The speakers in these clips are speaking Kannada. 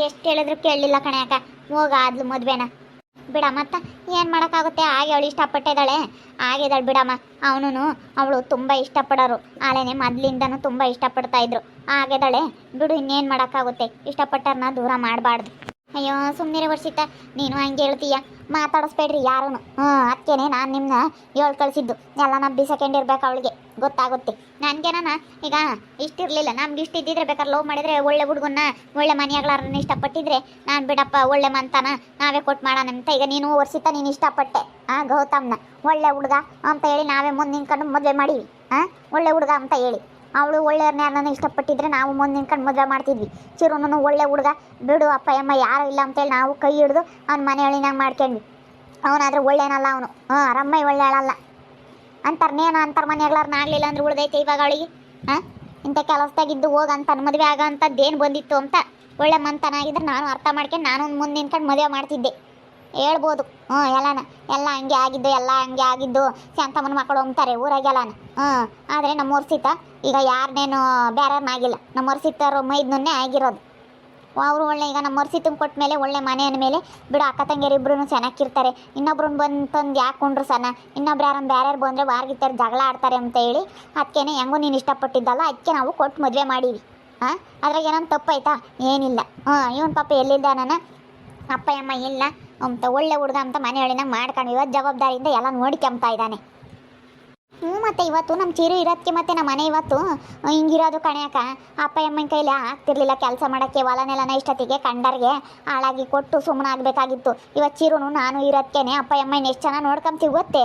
ಎಷ್ಟು ಹೇಳಿದ್ರು ಕೇಳಲಿಲ್ಲ ಕಣೆಯಕ್ಕ. ಹೋಗಾದ್ಲು ಮದ್ವೆನ. ಬಿಡ ಮತ್ತ ಏನು ಮಾಡೋಕ್ಕಾಗುತ್ತೆ. ಹಾಗೆ ಅವಳು ಇಷ್ಟಪಟ್ಟಿದ್ದಾಳೆ, ಆಗಿದ್ದಾಳೆ ಬಿಡಮ್ಮ. ಅವನು ಅವಳು ತುಂಬ ಇಷ್ಟಪಡೋರು, ಆಲೇನೆ ಮೊದಲಿಂದನೂ ತುಂಬ ಇಷ್ಟಪಡ್ತಾ ಇದ್ರು. ಆಗಿದ್ದಾಳೆ ಬಿಡು, ಇನ್ನೇನು ಮಾಡೋಕ್ಕಾಗುತ್ತೆ. ಇಷ್ಟಪಟ್ಟರನ್ನ ದೂರ ಮಾಡಬಾರ್ದು. ಅಯ್ಯೋ ಸುಮ್ಮನೆ ವರ್ಷಿತ, ನೀನು ಹಂಗೆ ಹೇಳ್ತೀಯ. ಮಾತಾಡಿಸ್ಬೇಡ್ರಿ ಯಾರೂ. ಅದಕ್ಕೇನೆ ನಾನು ನಿಮ್ಮನ್ನ ಹೇಳಿ ಕಳಿಸಿದ್ದು. ಎಲ್ಲ ಬಿಸಕೊಂಡಿರ್ಬೇಕು ಅವಳಿಗೆ, ಗೊತ್ತಾಗುತ್ತೆ. ನನಗೇನ ಈಗ ಇಷ್ಟಿರಲಿಲ್ಲ, ನಮ್ಗೆ ಇಷ್ಟ ಇದ್ದಿದ್ರೆ ಬೇಕಾದ್ರೆ ಲವ್ ಮಾಡಿದರೆ ಒಳ್ಳೆ ಹುಡುಗನ್ನ ಒಳ್ಳೆ ಮನೆಯಾಗ್ಲಾರನ್ನ ಇಷ್ಟಪಟ್ಟಿದ್ರೆ ನಾನು ಬಿಡಪ್ಪ ಒಳ್ಳೆ ಮಂತಾನ ನಾವೇ ಕೊಟ್ಟು ಮಾಡೋಣ ಅಂತ. ಈಗ ನೀನು ವರ್ಷಿತ ನೀನು ಇಷ್ಟಪಟ್ಟೆ ಗೌತಮ್ನ ಒಳ್ಳೆ ಹುಡುಗ ಅಂತ ಹೇಳಿ ನಾವೇ ಮುಂದೆ ನಿಂತ್ಕೊಂಡು ಮದುವೆ ಮಾಡೀವಿ. ಒಳ್ಳೆ ಹುಡುಗ ಅಂತ ಹೇಳಿ ಅವಳು ಒಳ್ಳೆಯವ್ರನ್ನ ಯಾರನ್ನ ಇಷ್ಟಪಟ್ಟಿದ್ರೆ ನಾವು ಮುಂದೆ ನಿಂತ್ಕೊಂಡು ಮದುವೆ ಮಾಡ್ತಿದ್ವಿ. ಚಿರುನು ಒಳ್ಳೆ ಹುಡುಗ ಬಿಡು ಅಪ್ಪ ಅಮ್ಮ ಯಾರೂ ಇಲ್ಲ ಅಂತೇಳಿ ನಾವು ಕೈ ಹಿಡಿದು ಅವ್ನ ಮನೆಯೊಳಿನಾಗ ಮಾಡ್ಕೊಂಡ್ವಿ. ಅವನಾದ್ರೆ ಒಳ್ಳೆನಲ್ಲ ಅವನು. ರಮ್ಮಯ್ಯ ಒಳ್ಳೆ ಆಳಲ್ಲ ಅಂತಾರನೇನು ಅಂತಾರೆ. ಮನೆಯಾಗ್ಲಾರನ್ನ ಆಗಲಿಲ್ಲ ಅಂದ್ರೆ ಉಳ್ದೈತೆ ಇವಾಗ ಅವಳಿಗೆ. ಇಂಥ ಕೆಲಸದಾಗಿದ್ದು ಹೋಗಂತ ಮದುವೆ ಆಗೋ ಅಂಥದ್ದೇನು ಬಂದಿತ್ತು ಅಂತ ಒಳ್ಳೆ ಮಂತನಾಗಿದ್ರೆ ನಾನು ಅರ್ಥ ಮಾಡ್ಕೊಂಡು ನಾನು ಮುಂದೆ ನಿಂತ್ಕೊಂಡು ಮದುವೆ ಮಾಡ್ತಿದ್ದೆ ಹೇಳ್ಬೋದು. ಎಲ್ಲ ಹಂಗೆ ಆಗಿದ್ದು, ಎಲ್ಲ ಹಂಗೆ ಆಗಿದ್ದು. ಶಾಂತಮ್ಮನ ಮಕ್ಕಳು ಅಂತಾರೆ ಊರಾಗೆಲ್ಲನ. ಆದರೆ ನಮ್ಮ ವರ್ಷಿತ ಈಗ ಯಾರನ್ನೇನು ಬೇರೆಯವ್ರನ್ನಾಗಿಲ್ಲ. ನಮ್ಮ ವರ್ಷಿತರು ಮೈದ್ನೇ ಆಗಿರೋದು. ಅವರು ಒಳ್ಳೆ ಈಗ ನಮ್ಮ ವರ್ಷಿತಂಗೆ ಕೊಟ್ಟ ಮೇಲೆ ಒಳ್ಳೆ ಮನೆ ಅಂದಮೇಲೆ ಬಿಡು ಅಕ್ಕ ತಂಗಿಯರು ಇಬ್ಬರೂ ಚೆನ್ನಾಗಿರ್ತಾರೆ. ಇನ್ನೊಬ್ರನ್ನ ಬಂತಂದು ಯಾಕೆ ಕೊಂಡ್ರು ಸಣ್ಣ, ಇನ್ನೊಬ್ರು ಯಾರನ್ನ ಬೇರೆಯವ್ರು ಬಂದರೆ ವಾರ್ಗಿರ್ತಾರೆ, ಜಗಳ ಆಡ್ತಾರೆ ಅಂತ ಹೇಳಿ ಅದಕ್ಕೇನೆ ಹೆಂಗೂ ನೀನು ಇಷ್ಟಪಟ್ಟಿದ್ದಲ್ಲ ಅದಕ್ಕೆ ನಾವು ಕೊಟ್ಟು ಮದುವೆ ಮಾಡೀವಿ. ಅದ್ರಾಗ ಏನೋ ತಪ್ಪಾಯ್ತಾ? ಏನಿಲ್ಲ. ಇವನು ಪಾಪ ಎಲ್ಲಿದ್ದ ನಾನು ಅಪ್ಪ ಅಮ್ಮ ಇಲ್ಲ ಅಂತ ಒಳ್ಳೆ ಹುಡುಗ ಅಂತ ಮನೆಯೊಳಿನಾಗ ಮಾಡ್ಕೊಂಡು ಇವತ್ತು ಜವಾಬ್ದಾರಿಯಿಂದ ಎಲ್ಲ ನೋಡ್ಕೊಂಬ್ತಾ ಇದ್ದಾನೆ. ಮತ್ತು ಇವತ್ತು ನಮ್ಮ ಚಿರು ಇರೋದಕ್ಕೆ ಮತ್ತು ನಮ್ಮ ಮನೆ ಇವತ್ತು ಹಿಂಗಿರೋದು ಕಣೆಯಕ್ಕ. ಅಪ್ಪ ಅಮ್ಮನ ಕೈಲಿ ಆಗ್ತಿರ್ಲಿಲ್ಲ ಕೆಲಸ ಮಾಡೋಕ್ಕೆ. ಹೊಲನೆಲ್ಲನ ಇಷ್ಟೊತ್ತಿಗೆ ಕಂಡರಿಗೆ ಹಾಳಾಗಿ ಕೊಟ್ಟು ಸುಮ್ಮನೆ ಆಗಬೇಕಾಗಿತ್ತು. ಇವತ್ತು ಚಿರುನು ನಾನು ಇರೋದಕ್ಕೇನೆ ಅಪ್ಪ ಅಮ್ಮನ ಎಷ್ಟು ಚೆನ್ನಾಗಿ ನೋಡ್ಕೊಂತೀವಿ ಗೊತ್ತೇ.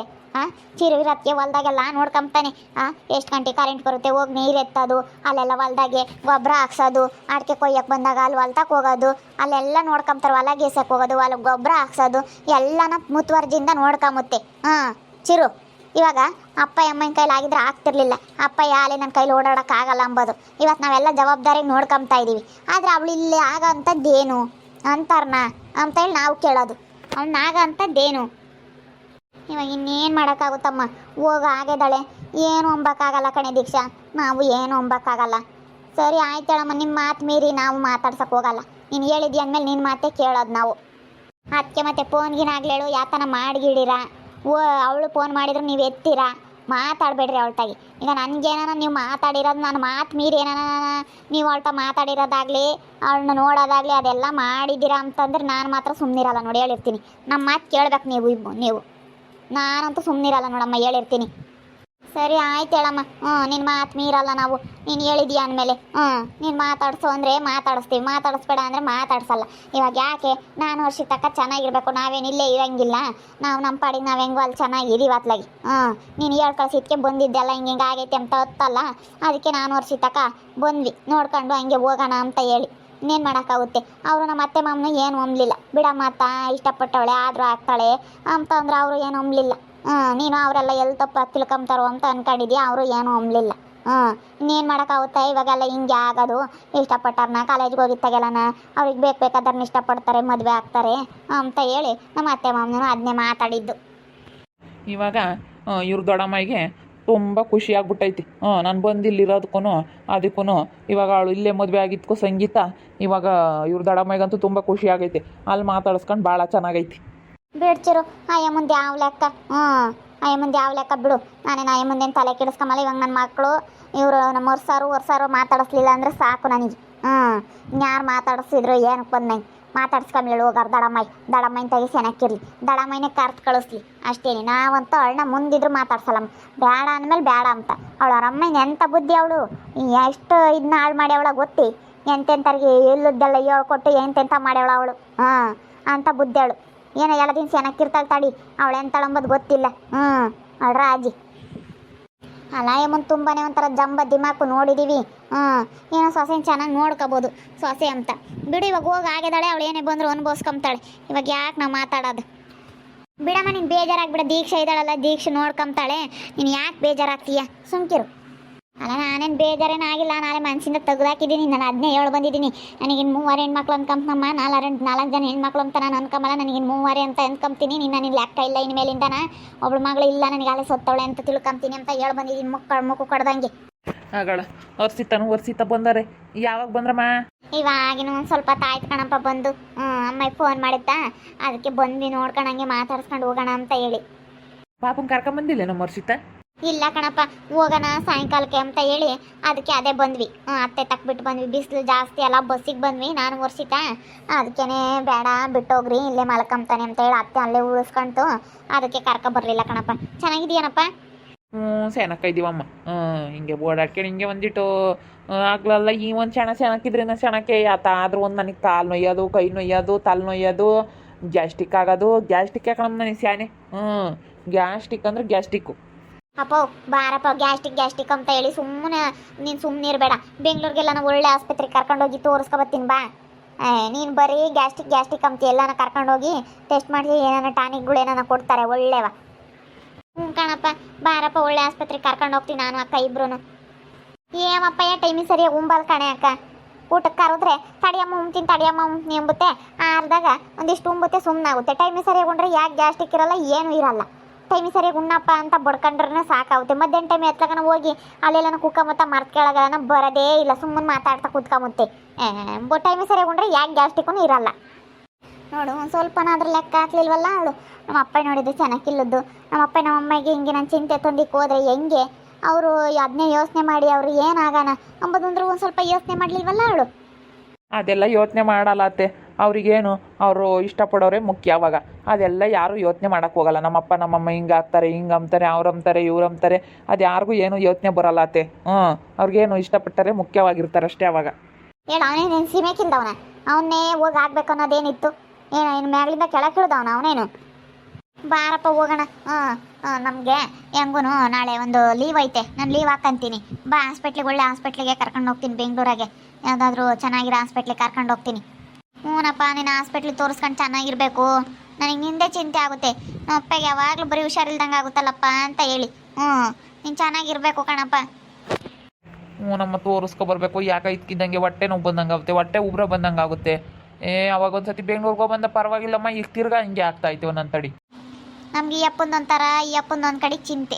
ಚಿರು ಇರೋದಕ್ಕೆ ಹೊಲ್ದಾಗೆಲ್ಲ ನೋಡ್ಕೊಂತಾನೆ. ಎಷ್ಟು ಗಂಟೆ ಕರೆಂಟ್ ಬರುತ್ತೆ, ಹೋಗಿ ನೀರು ಎತ್ತೋದು, ಅಲ್ಲೆಲ್ಲ ಹೊಲ್ದಾಗೆ ಗೊಬ್ಬರ ಹಾಕ್ಸೋದು, ಅಡಿಕೆ ಕೊಯ್ಯಕ್ಕೆ ಬಂದಾಗ ಅಲ್ಲಿ ಹೊಲ್ತಕ್ಕೆ ಹೋಗೋದು, ಅಲ್ಲೆಲ್ಲ ನೋಡ್ಕೊಂತಾರೆ. ಹೊಲ ಗೇಸಕ್ಕೆ ಹೋಗೋದು, ಹೊಲಕ್ಕೆ ಗೊಬ್ಬರ ಹಾಕ್ಸೋದು ಎಲ್ಲನ ಮುತುವರ್ಜಿಯಿಂದ ನೋಡ್ಕೊಂಬುತ್ತೆ ಚಿರು. ಇವಾಗ ಅಪ್ಪ ಅಮ್ಮನ ಕೈಲಿ ಆಗಿದ್ರೆ ಆಗ್ತಿರ್ಲಿಲ್ಲ. ಅಪ್ಪ ಯಾಲೆ ನನ್ನ ಕೈಲಿ ಓಡಾಡೋಕ್ಕಾಗಲ್ಲ ಅಂಬೋದು. ಇವತ್ತು ನಾವೆಲ್ಲ ಜವಾಬ್ದಾರಿಗೆ ನೋಡ್ಕೊಂತಾ ಇದ್ದೀವಿ. ಆದರೆ ಅವಳು ಇಲ್ಲಿ ಆಗ ಅಂಥದ್ದೇನು ಅಂತಾರನ ಅಂತ ಹೇಳಿ ನಾವು ಕೇಳೋದು. ಅವನಾಗ ಅಂಥದ್ದೇನು. ಇವಾಗ ಇನ್ನೇನು ಮಾಡೋಕ್ಕಾಗುತ್ತಮ್ಮ. ಹೋಗ ಆಗಿದ್ದಾಳೆ, ಏನು ಅಂಬೋಕ್ಕಾಗಲ್ಲ ಕಣೆ ದೀಕ್ಷಾ. ನಾವು ಏನು ಅಂಬೋಕ್ಕಾಗಲ್ಲ. ಸರಿ ಆಯ್ತು ಹೇಳಮ್ಮ, ನಿಮ್ಮ ಮಾತು ಮೀರಿ ನಾವು ಮಾತಾಡ್ಸೋಕೆ ಹೋಗಲ್ಲ. ನೀನು ಹೇಳಿದ್ಯ ಅಂದಮೇಲೆ ನಿನ್ನ ಮಾತೇ ಕೇಳೋದು ನಾವು. ಅದಕ್ಕೆ ಮತ್ತೆ ಫೋನ್ಗಿನಾಗ್ಲೇಳು ಯಾತನ ಮಾಡಿಗಿಡಿರ. ಅವಳು ಫೋನ್ ಮಾಡಿದ್ರು ನೀವು ಎತ್ತೀರಾ. ಮಾತಾಡಬೇಡ್ರಿ ಅವಳ್ತಾಗಿ. ಈಗ ನನಗೇನ ನೀವು ಮಾತಾಡಿರೋದು ನಾನು ಮಾತು ಮೀರಿ ಏನಾನ ನೀವು ಅವಳ್ತ ಮಾತಾಡಿರೋದಾಗಲಿ ಅವಳನ್ನ ನೋಡೋದಾಗಲಿ ಅದೆಲ್ಲ ಮಾಡಿದ್ದೀರಾ ಅಂತಂದ್ರೆ ನಾನು ಮಾತ್ರ ಸುಮ್ಮನಿರಲ್ಲ ನೋಡಿ, ಹೇಳಿರ್ತೀನಿ. ನಮ್ಮ ಮಾತು ಕೇಳ್ಬೇಕು ನೀವು. ನಾನಂತೂ ಸುಮ್ಮನಿರಲ್ಲ ನೋಡಮ್ಮ, ಹೇಳಿರ್ತೀನಿ. ಸರಿ ಆಯ್ತು ಹೇಳಮ್ಮ. ನಿನ್ನ ಮಾತು ಮೀರಲ್ಲ ನಾವು. ನೀನು ಹೇಳಿದ್ಯಾ ಅಂದಮೇಲೆ ನೀನು ಮಾತಾಡ್ಸು ಅಂದರೆ ಮಾತಾಡಿಸ್ತೀವಿ, ಮಾತಾಡಿಸ್ಬೇಡ ಅಂದರೆ ಮಾತಾಡ್ಸಲ್ಲ. ಇವಾಗ ಯಾಕೆ ನಾನು ವರ್ಷಿತಕ್ಕ ಚೆನ್ನಾಗಿರ್ಬೇಕು, ನಾವೇನಿಲ್ಲೇ ಇರೋಂಗಿಲ್ಲ. ನಾವು ನಮ್ಮ ಪಾಡಿಗೆ ನಾವು ಹೆಂಗೋ ಅಲ್ಲಿ ಚೆನ್ನಾಗಿದ್ದೀವಿ ಅತ್ಲಾಗಿ. ನೀನು ಹೇಳಿ ಕಳ್ಸಿದ್ಕೆ ಬಂದಿದ್ದೆಲ್ಲ ಹಿಂಗೆ ಆಗೈತೆ ಅಂತ ಹೊತ್ತಲ್ಲ, ಅದಕ್ಕೆ ನಾನು ವರ್ಷಿತಕ್ಕ ಬಂದ್ವಿ ನೋಡ್ಕೊಂಡು ಹಂಗೆ ಹೋಗೋಣ ಅಂತ ಹೇಳಿ. ಇನ್ನೇನು ಮಾಡೋಕ್ಕಾಗುತ್ತೆ. ಅವರು ನಮ್ಮ ಅತ್ತೆ ಮಾಮನೂ ಏನು ಹೊಂಬಲಿಲ್ಲ. ಬಿಡಮ್ಮ ಅತ್ತ ಇಷ್ಟಪಟ್ಟವಳೆ ಆದರೂ ಆಗ್ತಾಳೆ ಅಂತಂದ್ರೆ ಅವರು ಏನು ಹೊಂಬಲಿಲ್ಲ. ನೀನು ಅವರೆಲ್ಲ ಎಲ್ಲಿ ತಪ್ಪ ತಿಳ್ಕೊಂತಾರೋ ಅಂತ ಅಂದ್ಕೊಂಡಿದ್ಯಾ. ಅವರು ಏನೂ ಹೊಂಬಲಿಲ್ಲ. ಇನ್ನೇನು ಮಾಡೋಕ್ಕಾಗುತ್ತೆ. ಇವಾಗೆಲ್ಲ ಹಿಂಗೆ ಆಗೋದು. ಇಷ್ಟಪಟ್ಟವ್ರನ್ನ ಕಾಲೇಜ್ಗೆ ಹೋಗಿತ್ತಾಗೆಲ್ಲನ ಅವ್ರಿಗೆ ಬೇಕಾದವ್ರನ್ನ ಇಷ್ಟಪಡ್ತಾರೆ, ಮದುವೆ ಆಗ್ತಾರೆ ಅಂತ ಹೇಳಿ ನಮ್ಮ ಅತ್ತೆ ಮಾಮನೂ ಅದನ್ನೇ ಮಾತಾಡಿದ್ದು. ಇವಾಗ ಇವ್ರ ದೊಡ್ಡಮ್ಮಗೆ ತುಂಬ ಖುಷಿಯಾಗ್ಬಿಟ್ಟೈತಿ. ನಾನು ಬಂದು ಇಲ್ಲಿರೋದಕ್ಕೂ ಅದಕ್ಕೂ ಇವಾಗ ಅವಳು ಇಲ್ಲೇ ಮದುವೆ ಆಗಿದ್ದಕ್ಕೂ ಸಂಗೀತ ಇವಾಗ ಇವ್ರ ದೊಡ್ಡಮ್ಮಗಂತೂ ತುಂಬ ಖುಷಿ ಆಗೈತಿ. ಅಲ್ಲಿ ಮಾತಾಡಿಸ್ಕೊಂಡು ಭಾಳ ಚೆನ್ನಾಗೈತಿ. ಬಿಡ್ಚಿರು ಅಯ್ಯ ಮುಂದೆ ಯಾವ ಲೆಕ್ಕ. ಅಯ್ಯ ಮುಂದೆ ಯಾವ ಲೆಕ್ಕ ಬಿಡು. ನಾನೇನು ಅಯ್ಯ ಮುಂದೇನು ತಲೆ ಕೆಡಿಸ್ಕೊಂಬಲ್ಲ. ಇವಾಗ ನನ್ನ ಮಕ್ಕಳು ಇವರು ನಮ್ಮ ವರ್ಷಾರು ಮಾತಾಡಿಸ್ಲಿಲ್ಲ ಅಂದರೆ ಸಾಕು ನನಗೆ. ಯಾರು ಮಾತಾಡಿಸಿದ್ರು ಏನಕ್ಕೆ ಬಂದಂಗೆ ಮಾತಾಡ್ಸ್ಕೊಂಬೇಳು ಹೋಗಾರ ದಡಮ್ಮನ ತೆಗಿ ಚೆನ್ನಾಗಿರ್ಲಿ, ದಡಮ್ಮನೇ ಕರ್ತು ಕಳಿಸ್ಲಿ ಅಷ್ಟೇನೆ. ನಾವಂತೂ ಅವಳನ್ನ ಮುಂದಿದ್ರು ಮಾತಾಡ್ಸಲ್ಲಮ್ಮ. ಬೇಡ ಅಂದಮೇಲೆ ಬೇಡ ಅಂತ. ಅವಳು ಅವರಮ್ಮನ ಎಂಥ ಬುದ್ಧಿ ಅವಳು. ಎಷ್ಟು ಇದನ್ನ ಹಾಳು ಮಾಡ್ಯವಳ ಗೊತ್ತಿ. ಎಂತೆಂಥವ್ರಿಗೆ ಎಲ್ಲದ್ದೆಲ್ಲ ಹೇಳ್ಕೊಟ್ಟು ಎಂತೆಂಥ ಮಾಡ್ಯವಳ ಅವಳು. ಅಂಥ ಬುದ್ಧಿ ಅವಳು. ಏನೋ ಎಲ್ಲ ದಿನ ಚೆನ್ನಾಗಿರ್ತಾಳೆ ತಡಿ. ಅವಳು ಎಂತಳಂಬದು ಗೊತ್ತಿಲ್ಲ. ಅವಳ ರಾಜಿ ಅಲ್ಲ. ಮುಂದೆ ತುಂಬಾ ಒಂಥರ ಜಂಬ ದಿಮಾಕು ನೋಡಿದ್ದೀವಿ. ಏನೋ ಸೊಸೆನ ಚೆನ್ನಾಗಿ ನೋಡ್ಕೋಬೋದು ಸೊಸೆ ಅಂತ. ಬಿಡು ಇವಾಗ ಹೋಗಿ ಆಗಿದ್ದಾಳೆ. ಅವಳು ಏನೇ ಬಂದರೂ ಅನುಭವಿಸ್ಕೊಂತಾಳೆ. ಇವಾಗ ಯಾಕೆ ನಾವು ಮಾತಾಡೋದು. ಬಿಡಮ್ಮ ನೀನು ಬೇಜಾರಾಗ್ಬಿಡ. ದೀಕ್ಷೆ ಇದ್ದಾಳಲ್ಲ, ದೀಕ್ಷೆ ನೋಡ್ಕೊಂತಾಳೆ. ನೀನು ಯಾಕೆ ಬೇಜಾರಾಗ್ತೀಯ? ಸುಮ್ಕಿರು. ಅಲ್ಲ ನಾನೇನು ಬೇಜಾರೇನು ಆಗಿಲ್ಲ. ನಾಳೆ ಮನಸ್ಸಿಂದ ತೆಗ್ದಾಕಿದ್ದೀನಿ. ನಾನು ಅದನ್ನೇ ಹೇಳಿ ಬಂದಿದ್ದೀನಿ. ನನಗಿನ್ನು 3 ಹೆಣ್ಮಕ್ಳು ಅನ್ಕೊಂಬಮ್ಮ. 4 ಜನ ಹೆಣ್ಮಕ್ಳು ಅಂತ ನಾನು ಅನ್ಕೊಂಬಲ್ಲ. ನನಗಿನ್ನು 3 ಅಂತ ಅನ್ಕೊಂತೀನಿ. ನಿನ್ನ ಲೆಕ್ಕ ಇಲ್ಲ ಇನ್ಮೇಲಿಂದ. ಒಬ್ಳು ಮಗಳು ಇಲ್ಲ ನನಗೆ ಅಲ್ಲೇ ಸತ್ತವಳೆ ಅಂತ ತಿಳ್ಕೊಂತೀನಿ ಅಂತ ಹೇಳಿ ಬಂದಿದ್ದೀನಿ. ಮುಕ್ಕು ಕಡ್ದಂಗೆ. ಆಗಳ ವರ್ಷಿತ ಬಂದಾರೆ. ಯಾವಾಗ ಬಂದ್ರಮ್ಮ? ಇವಾಗಿನ ಒಂದು ಸ್ವಲ್ಪ ತಾಯ್ತು ಕಣಪ್ಪ ಬಂದು. ಅಮ್ಮ ಫೋನ್ ಮಾಡಿದ್ದ, ಅದಕ್ಕೆ ಬಂದ್ವಿ ನೋಡ್ಕೊಂಡಂಗೆ ಮಾತಾಡ್ಸ್ಕೊಂಡು ಹೋಗೋಣ ಅಂತ ಹೇಳಿ. ಪಾಪನ್ ಕರ್ಕೊಂಬಂದಿಲ್ಲ ನಮ್ಮ ವರ್ಷಿತ? ಇಲ್ಲ ಕಣಪ್ಪ, ಹೋಗೋಣ ಸಾಯಂಕಾಲಕ್ಕೆ ಅಂತ ಹೇಳಿ ಅದಕ್ಕೆ ಅದೇ ಬಂದ್ವಿ. ಅತ್ತೆ ತಕ್ಬಿಟ್ಟು ಬಂದ್ವಿ, ಬಿಸಿಲು ಜಾಸ್ತಿ ಅಲ್ಲ, ಬಸ್ಸಿಗೆ ಬಂದ್ವಿ ನಾನು ವರ್ಷಿತ. ಅದಕ್ಕೇನೆ ಬೇಡ ಬಿಟ್ಟೋಗ್ರಿ, ಇಲ್ಲೇ ಮಲ್ಕೊಂತಾನೆ ಅಂತ ಹೇಳಿ ಅತ್ತೆ ಅಲ್ಲೇ ಉಳಿಸ್ಕೊಂತು. ಅದಕ್ಕೆ ಬರಲಿಲ್ಲ ಕಣಪ್ಪ. ಚೆನ್ನಾಗಿದೆಯೇನಪ್ಪ? ಸೆನಕ್ಕ ಇದೀವಮ್ಮ. ಹಿಂಗೆ ಓಡಾಡ್ಕೊಂಡು ಹಿಂಗೆ ಒಂದಿಟ್ಟು ಆಗ್ಲಲ್ಲ. ಈ ಒಂದು ಸೆಣಕ್ಕಿದ್ರಿಂದ ಸೆಣಕ್ಕೆ ಆತ ಆದ್ರೂ ಒಂದು ನನಗೆ ಕಾಲು ನೋಯ್ಯೋದು, ಕೈ ನೋಯ್ಯೋದು, ತಲೆ ನೋಯ್ಯೋದು, ಗ್ಯಾಸ್ಟಿಕ್ ಆಗೋದು. ಗ್ಯಾಸ್ಟಿಕ್ ಯಾಕಣಮ್ಮ ನನಗೆ ಸ್ಯಾನೆ. ಗ್ಯಾಸ್ಟಿಕ್ ಅಂದ್ರೆ ಗ್ಯಾಸ್ಟಿಕ್ಕು. ಅಪ್ಪ ಬಾರಪ್ಪ, ಗ್ಯಾಸ್ಟಿಕ್ ಅಂತ ಹೇಳಿ ಸುಮ್ಮನೆ ನೀನು ಸುಮ್ಮನೆ ಇರಬೇಡ. ಬೆಂಗಳೂರಿಗೆಲ್ಲ ನಾನು ಒಳ್ಳೆ ಆಸ್ಪತ್ರೆಗೆ ಕರ್ಕೊಂಡೋಗಿ ತೋರಿಸ್ಕೊಬತ್ತೀನಿ ಬಾ. ನೀನು ಬರೀ ಗ್ಯಾಸ್ಟಿಕ್ ಅಂತ ಎಲ್ಲಾನ ಕರ್ಕೊಂಡೋಗಿ ಟೆಸ್ಟ್ ಮಾಡಿ ಏನಾನ ಟಾನಿಕ್ಗಳು ಏನಾನ ಕೊಡ್ತಾರೆ ಒಳ್ಳೆವ. ಕಣಪ್ಪ ಬಾರಪ್ಪ, ಒಳ್ಳೆ ಆಸ್ಪತ್ರೆಗೆ ಕರ್ಕೊಂಡು ಹೋಗ್ತೀನಿ ನಾನು ಅಕ್ಕ ಇಬ್ರು. ಏಮಪ್ಪಯ್ಯ ಟೈಮಿಗೆ ಸರಿಯಾಗಿ ಉಂಬಲ್ ಕಣೆ ಅಕ್ಕ. ಊಟಕ್ಕೆ ಕರೆದ್ರೆ ತಡಿಯಮ್ಮ ತಡಿಯಮ್ಮ ಎಂಬುತ್ತೆ, ಆರ್ದಾಗ ಒಂದಿಷ್ಟು ಉಂಬುತ್ತೆ, ಸುಮ್ಮನಾಗುತ್ತೆ. ಟೈಮಿಗೆ ಸರಿಯಾಗಿ ಉಂಡ್ರೆ ಯಾಕೆ ಗ್ಯಾಸ್ಟಿಕ್ ಇರಲ್ಲ, ಏನೂ ಇರಲ್ಲ. ಟೈಮಿಗೆ ಸರಿಯಾಗಿ ಉಣ್ಣಪ್ಪ ಅಂತ ಬಡ್ಕೊಂಡ್ರೆ ಸಾಕಾಗುತ್ತೆ. ಮಧ್ಯಾಹ್ನ ಟೈಮ್ ಎತ್ಲಕನ ಹೋಗಿ ಅಲ್ಲೆಲ್ಲ ಕುಕ್ಕಮತ್ತ ಮರ್ತ್ ಕೆಳಗನ ಬರೋದೇ ಇಲ್ಲ, ಸುಮ್ಮನೆ ಮಾತಾಡ್ತಾ ಕುತ್ಕೊಂಬುತ್ತೆ. ಟೈಮಿಗೆ ಸರಿಯಾಗಿ ಉಂಡ್ರೆ ಯಾಕೆ ಗ್ಯಾಸ್ಟಿಕ್ಕೂ ಇರಲ್ಲ. ನೋಡು, ಒಂದು ಸ್ವಲ್ಪನಾದ್ರೂ ಲೆಕ್ಕ ಹಾಕ್ಲಿಲ್ವಲ್ಲ ಅವಳು. ನಮ್ಮ ಅಪ್ಪ ನೋಡಿದ್ರೆ ಚೆನ್ನಾಗಿಲ್ಲದ್ದು. ನಮ್ಮ ಅಪ್ಪ ನಮ್ಮ ಅಮ್ಮಗೆ ಹಿಂಗೆ ನಾನು ಚಿಂತೆ ತಂದಿಕ್ಕೆ ಹೋದ್ರೆ ಹೆಂಗೆ ಅವರು ಅದನ್ನೇ ಯೋಚನೆ ಮಾಡಿ ಅವರು ಏನಾಗೋಣ ಅಂಬೋದಂದ್ರೆ ಒಂದು ಸ್ವಲ್ಪ ಯೋಚನೆ ಮಾಡಲಿಲ್ವಲ್ಲ ಅವಳು. ಅದೆಲ್ಲ ಯೋಚನೆ ಮಾಡಲ್ಲ ಅತ್ತೆ. ಅವ್ರಿಗೇನು ಅವರು ಇಷ್ಟಪಡೋರೆ ಮುಖ್ಯ. ಅವಾಗ ಅದೆಲ್ಲ ಯಾರು ಯೋಚನೆ ಮಾಡೋಕ್ಕೆ ಹೋಗಲ್ಲ. ನಮ್ಮಪ್ಪ ನಮ್ಮಮ್ಮ ಹಿಂಗೆ ಆಗ್ತಾರೆ, ಹಿಂಗೆ ಅಂತಾರೆ, ಅವ್ರು ಅಂತಾರೆ, ಇವ್ರು ಅಂತಾರೆ, ಅದು ಯಾರಿಗೂ ಏನು ಯೋಚನೆ ಬರಲ್ಲ ಅತ್ತೆ. ಅವ್ರಿಗೇನು ಇಷ್ಟಪಟ್ಟರೆ ಮುಖ್ಯವಾಗಿರ್ತಾರೆ ಅಷ್ಟೇ. ಅವಾಗ ಹೇಳು, ಅವನೇನು ಸೀಮೆಕಿಲ್ದವನ? ಅವನ್ನೇ ಹೋಗಿ ಆಗ್ಬೇಕು ಅನ್ನೋದೇನಿತ್ತು? ಏನೋ ಇನ್ನು ಮ್ಯಾಗ್ಲಿಂದ ಕೆಳಗೆ ಇಳ್ದವನ ಅವನೇನು? ಬಾರಪ್ಪ ಹೋಗೋಣ. ನಮಗೆ ಹೆಂಗೂ ನಾಳೆ ಒಂದು ಲೀವ್ ಐತೆ, ನಾನು ಲೀವ್ ಹಾಕಂತೀನಿ. ಬಾ ಹಾಸ್ಪಿಟ್ಲಿಗೆ, ಒಳ್ಳೆ ಹಾಸ್ಪಿಟ್ಲಿಗೆ ಕರ್ಕೊಂಡು ಹೋಗ್ತೀನಿ. ಬೆಂಗಳೂರಾಗೆ ಯಾವುದಾದ್ರೂ ಚೆನ್ನಾಗಿರೋ ಹಾಸ್ಪಿಟ್ಲಿಗೆ ಕರ್ಕೊಂಡು ಹೋಗ್ತೀನಿ. ಹ್ಞೂನಪ್ಪ, ನೀನು ಹಾಸ್ಪಿಟ್ಲಿಗೆ ತೋರಿಸ್ಕೊಂಡು ಚೆನ್ನಾಗಿರಬೇಕು. ನನಗೆ ನಿಂದೆ ಚಿಂತೆ ಆಗುತ್ತೆ. ನಮ್ಮ ಅಪ್ಪಗೆ ಯಾವಾಗಲೂ ಬರೀ ಹುಷಾರಿಲ್ದಂಗೆ ಆಗುತ್ತಲ್ಲಪ್ಪ ಅಂತ ಹೇಳಿ. ನೀನು ಚೆನ್ನಾಗಿರಬೇಕು ಕಣಪ್ಪ. ನಮ್ಮ ತೋರಿಸ್ಕೊಬರ್ಬೇಕು. ಯಾಕೆ ಇದ್ಕಿದ್ದಂಗೆ ಹೊಟ್ಟೆ ನೋವು ಬಂದಂಗೆ ಆಗುತ್ತೆ, ಹೊಟ್ಟೆ ಉಬ್ರ ಬಂದಂಗೆ ಆಗುತ್ತೆ. ಅವಾಗ ಒಂದ್ಸತಿ ಬೆಂಗ್ಳೂರಿಗೆ ಹೋಗಿ ಬಂದ ಪರವಾಗಿಲ್ಲಮ್ಮ, ಈಗ ತಿರ್ಗಾ ಹಿಂಗೆ ಆಗ್ತಾಯಿತ್ತು ಒಂದೊಂದು ತಡಿ. ನಮ್ಗೆ ಈ ಅಪ್ಪಂದೊಂಥರ, ಈ ಅಪ್ಪಂದೊಂದು ಕಡೆ ಚಿಂತೆ.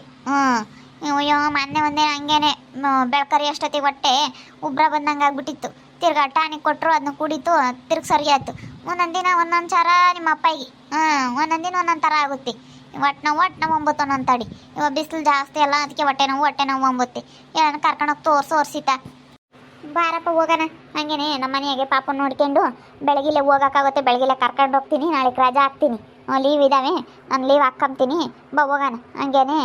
ಅಯ್ಯೋ ಮೊನ್ನೆ ಒಂದೇ ಹಂಗೇನೆ ಬೆಳ್ಕರಿ ಅಷ್ಟೊತ್ತಿಗೆ ಹೊಟ್ಟೆ ಉಬ್ರ ಬಂದಂಗೆ ಆಗ್ಬಿಟ್ಟಿತ್ತು. ತಿರ್ಗಾ ಟಾನಿಕ್ ಕೊಟ್ಟರು, ಅದನ್ನ ಕುಡಿತು, ತಿರ್ಗಿ ಸರಿ ಆಯ್ತು. ಒಂದೊಂದು ದಿನ ಒಂದೊಂದು ಥರ ನಿಮ್ಮ ಅಪ್ಪಗೆ. ಒಂದೊಂದು ದಿನ ಒಂದೊಂದು ಥರ ಆಗುತ್ತೆ. ಹೊಟ್ಟೆ ನೋವು ಒಂಬತ್ತು ಒಂದೊಂದು ತಡಿ. ಇವಾಗ ಬಿಸಿಲು ಜಾಸ್ತಿ ಅಲ್ಲ, ಅದಕ್ಕೆ ಹೊಟ್ಟೆ ನೋವು ಒಂಬತ್ತೆ. ಏನಾನ ಕರ್ಕೊಂಡೋಗಿ ತೋರಿಸಿತ. ಬಾರಪ್ಪ ಹೋಗೋಣ. ಹಂಗೇನೆ ನಮ್ಮ ಮನೆಯಾಗೆ ಪಾಪನ ನೋಡ್ಕೊಂಡು ಬೆಳಗಿಲ್ಲೇ ಹೋಗೋಕ್ಕಾಗುತ್ತೆ. ಬೆಳಗಿಲ್ಲೇ ಕರ್ಕೊಂಡು ಹೋಗ್ತೀನಿ. ನಾಳೆ ರಜಾ ಹಾಕ್ತೀನಿ, ಲೀವ್ ಇದ್ದಾವೆ, ನಾನು ಲೀವ್ ಹಾಕ್ಕೊಂತೀನಿ. ಬಾ ಹೋಗೋಣ. ಹಂಗೇನೆ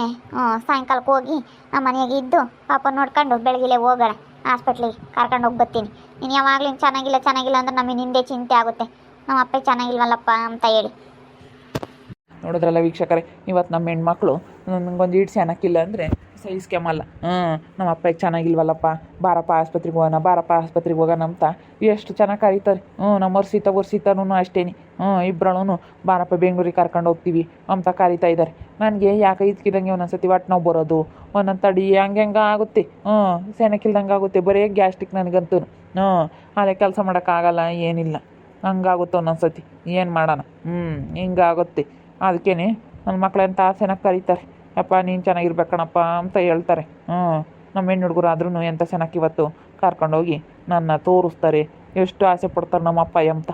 ಸಾಯಂಕಾಲಕ್ಕೆ ಹೋಗಿ ನಮ್ಮ ಮನೆಯಾಗೆ ಇದ್ದು ಪಾಪನ ನೋಡ್ಕೊಂಡು ಬೆಳಗಿಲ್ಲೇ ಹೋಗೋಣ. ಹಾಸ್ಪಿಟ್ಲಿಗೆ ಕರ್ಕೊಂಡು ಹೋಗಿ ಬರ್ತೀನಿ. ನೀನು ಯಾವಾಗಲೂ ಚೆನ್ನಾಗಿಲ್ಲ ಅಂದ್ರೆ ನಮಗೆ ನಿಂದೆ ಚಿಂತೆ ಆಗುತ್ತೆ, ನಮ್ಮ ಅಪ್ಪ ಚೆನ್ನಾಗಿಲ್ವಲ್ಲಪ್ಪ ಅಂತ ಹೇಳಿ. ನೋಡಿದ್ರಲ್ಲ ವೀಕ್ಷಕರೇ, ಇವತ್ತು ನಮ್ಮ ಹೆಣ್ಮಕ್ಳು ನನಗೊಂದು ಈಡ್ಸಿ ಅನ್ನಕ್ಕಿಲ್ಲ ಅಂದರೆ ಸಹಿಸ್ಕೆಮಲ್ಲ. ನಮ್ಮ ಅಪ್ಪಗೆ ಚೆನ್ನಾಗಿಲ್ವಲ್ಲಪ್ಪ, ಬಾರಪ್ಪ ಆಸ್ಪತ್ರೆಗೆ ಹೋಗೋಣ ಅಂತ ಎಷ್ಟು ಚೆನ್ನಾಗಿ ಕರೀತಾರೆ. ನಮ್ಮ ವರ್ಷಿತನೂ ಅಷ್ಟೇನಿ. ಇಬ್ಬರೂ ಬಾರಪ್ಪ ಬೆಂಗಳೂರಿಗೆ ಕರ್ಕೊಂಡು ಹೋಗ್ತೀವಿ ಅಂತ ಕರೀತಾ ಇದ್ದಾರೆ. ನನಗೆ ಯಾಕೆ ಇದ್ಕಿದಂಗೆ ಒಂದೊಂದ್ಸತಿ ಹೊಟ್ಟೆ ನೋವು ಬರೋದು, ಒಂದೊಂದು ತಡಿ ಹಂಗೆ ಆಗುತ್ತೆ. ಸೆನಕ್ಕಿಲ್ದಂಗೆ ಆಗುತ್ತೆ, ಬರೀ ಗ್ಯಾಸ್ಟ್ರಿಕ್ ನನಗಂತೂ. ಅದೇ ಕೆಲಸ ಮಾಡೋಕ್ಕಾಗಲ್ಲ, ಏನಿಲ್ಲ, ಹಂಗಾಗುತ್ತೆ ಒಂದೊಂದ್ಸತಿ. ಏನು ಮಾಡೋಣ? ಹಿಂಗಾಗುತ್ತೆ. ಅದಕ್ಕೇ ನನ್ನ ಮಕ್ಳೆಂತ ಸೆನಕ್ಕೆ ಕರೀತಾರೆ. ಅಪ್ಪ ನೀನು ಚೆನ್ನಾಗಿರ್ಬೇಕಣಪ್ಪ ಅಂತ ಹೇಳ್ತಾರೆ. ನಮ್ಮ ಹೆಣ್ಣು ಹುಡುಗರು ಆದ್ರೂ ಎಂಥ ಸೆನಕ್ಕೆ ಇವತ್ತು ಕರ್ಕೊಂಡೋಗಿ ನನ್ನ ತೋರಿಸ್ತಾರೆ. ಎಷ್ಟು ಆಸೆ ಪಡ್ತಾರೆ ನಮ್ಮ ಅಪ್ಪ ಅಂತ.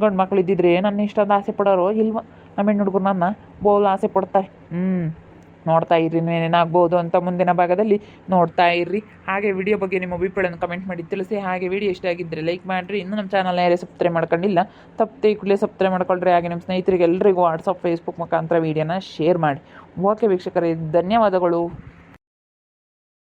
ಗಂಡು ಮಕ್ಳು ಇದ್ದಿದ್ರೆ ನನ್ನ ಇಷ್ಟೊಂದು ಆಸೆ ಪಡೋರು ಇಲ್ವ? ನಮ್ಮ ಹೆಣ್ಣು ಹುಡುಗರು ನನ್ನ ಬೋಲ್ ಆಸೆ ಪಡ್ತಾರೆ. ನೋಡ್ತಾ ಇರ್ರಿ ಏನೇನಾಗ್ಬೋದು ಅಂತ ಮುಂದಿನ ಭಾಗದಲ್ಲಿ ನೋಡ್ತಾ ಇರ್ರಿ. ಹಾಗೆ ವಿಡಿಯೋ ಬಗ್ಗೆ ನಿಮ್ಮ ಅಭಿಪ್ರಾಯವನ್ನು ಕಮೆಂಟ್ ಮಾಡಿ ತಿಳಿಸಿ. ಹಾಗೆ ವಿಡಿಯೋ ಇಷ್ಟ ಆಗಿದ್ದರೆ ಲೈಕ್ ಮಾಡಿರಿ. ಇನ್ನೂ ನಮ್ಮ ಚಾನಲ್ನ ಯಾರೇ ಸಬ್ಸ್ಕ್ರೈಬ್ ಮಾಡ್ಕೊಂಡಿಲ್ಲ ತಪ್ಪದೆ ಈ ಕೂಡಲೇ ಸಬ್ಸ್ಕ್ರೈಬ್ ಮಾಡ್ಕೊಳ್ರಿ. ಹಾಗೆ ನಿಮ್ಮ ಸ್ನೇಹಿತರಿಗೆ ಎಲ್ಲರಿಗೂ ವಾಟ್ಸಪ್ ಫೇಸ್ಬುಕ್ ಮುಖಾಂತರ ವೀಡಿಯೋನ ಶೇರ್ ಮಾಡಿ. ಓಕೆ ವೀಕ್ಷಕರೇ, ಧನ್ಯವಾದಗಳು.